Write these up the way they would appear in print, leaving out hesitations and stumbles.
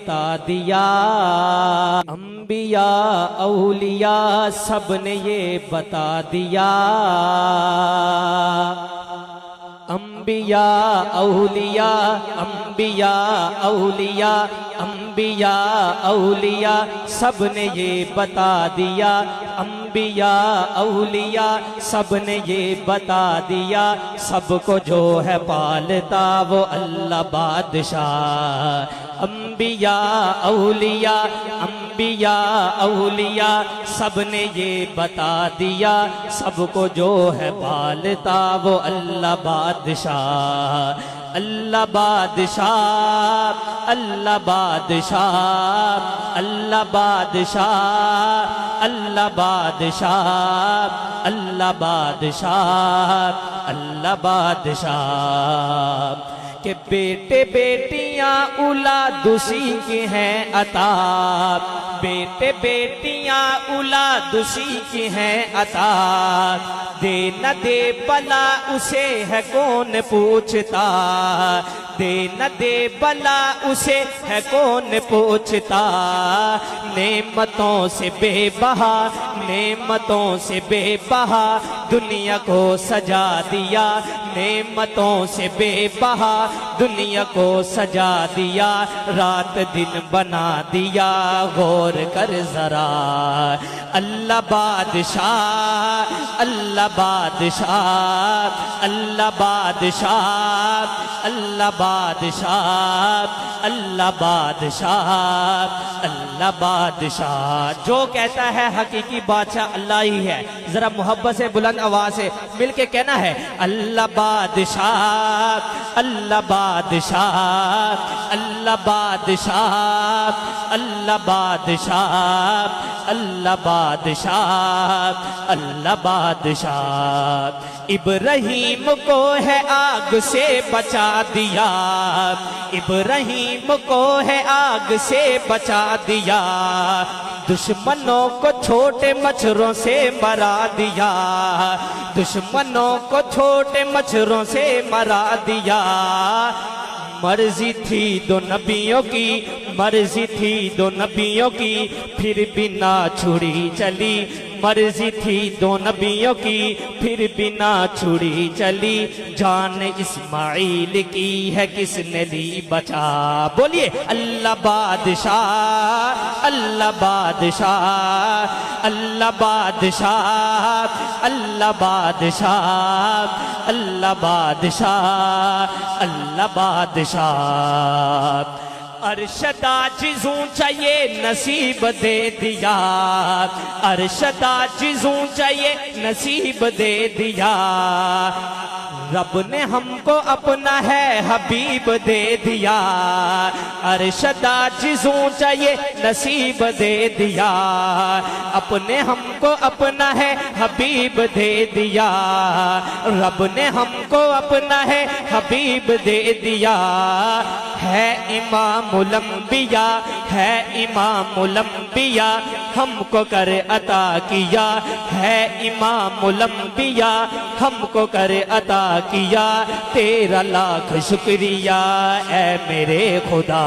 بتا دیا، انبیاء اولیاء سب نے یہ بتا دیا، انبیاء اولیاء، انبیاء اولیاء، انبیاء اولیاء سب نے یہ بتا دیا، انبیاء اولیاء سب نے یہ بتا دیا، سب کو جو ہے پالتا وہ اللہ بادشاہ، انبیاء اولیاء، انبیاء اولیاء سب نے یہ بتا دیا، سب کو جو ہے پالتا وہ اللہ بادشاہ، اللہ بادشاہ، اللہ بادشاہ، اللہ بادشاہ، اللہ بادشاہ، اللہ بادشاہ، اللہ بادشاہ، کہ بیٹے بیٹیاں اولاد اسی کی ہیں عطا، بیٹے بیٹیاں اولاد اسی کی ہیں عطا، دے نہ دے بلا اسے ہے کون پوچھتا، دے نہ دے بلا اسے ہے کون پوچھتا، نعمتوں سے بے بہا، نعمتوں سے بے بہا دنیا کو سجا دیا، نعمتوں سے بے بہا دنیا کو سجا دیا، رات دن بنا دیا، غور کر ذرا، اللہ بادشاہ، اللہ بادشاہ، اللہ بادشاہ، اللہ بادشاہ، اللہ بادشاہ، اللہ بادشاہ، جو کہتا ہے حقیقی بادشاہ اللہ ہی ہے، ذرا محبت سے بلند آواز سے مل کے کہنا ہے، اللہ بادشاہ، اللہ بادشاہ، اللہ بادشاہ، اللہ بادشاہ، اللہ بادشاہ، اللہ بادشاہ، ابراہیم کو ہے آگ سے بچا دیا، ابراہیم کو ہے آگ سے بچا دیا، دشمنوں کو چھوٹے مچھروں سے مرا دیا، دشمنوں کو چھوٹے مچھروں سے مرا دیا، مرضی تھی دو نبیوں کی، مرضی تھی دو نبیوں کی، پھر بھی نہ چھڑی چلی، مرضی تھی دو نبیوں کی، پھر بھی نہ چھڑی چلی، جان اسماعیل کی ہے کس نے لی بچا، بولیے اللہ بادشاہ، اللہ بادشاہ، اللہ بادشاہ، اللہ بادشاہ، اللہ بادشاہ، اللہ بادشاہ، ارشد عاجزوں چاہیے نصیب دے دیا، ارشد عاجزوں چاہیے نصیب دے دیا، رب نے ہم کو اپنا ہے حبیب دے دیا، ارشد عاجزوں چاہیے نصیب دے دیا، اپنے ہم کو اپنا ہے حبیب دے دیا، رب نے ہم کو اپنا ہے حبیب دے دیا، ہے امام الانبیاء، ہے امام الانبیاء ہم کو کر عطا کیا، ہے امام الانبیاء ہم کو کر عطا کیا، تیرا لاکھ شکریہ اے میرے خدا،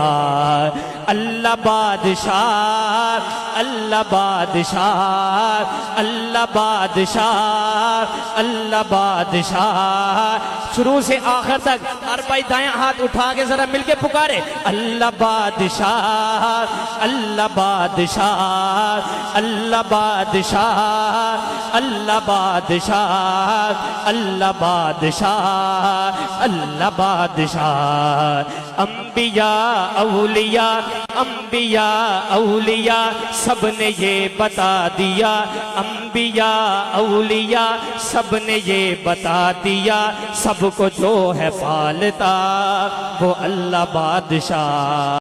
اللہ بادشاہ، اللہ بادشاہ، اللہ بادشاہ، اللہ بادشاہ، شروع سے آخر تک ہر بھائی دائیں ہاتھ اٹھا کے ذرا مل کے پکارے، اللہ بادشاہ، اللہ بادشاہ، اللہ بادشاہ، اللہ بادشاہ، اللہ بادشاہ، اللہ بادشاہ، انبیاء اولیاء، انبیاء اولیاء سب نے یہ بتا دیا، انبیاء اولیاء سب نے یہ بتا دیا، سب کو جو ہے پالتا وہ اللہ بادشاہ۔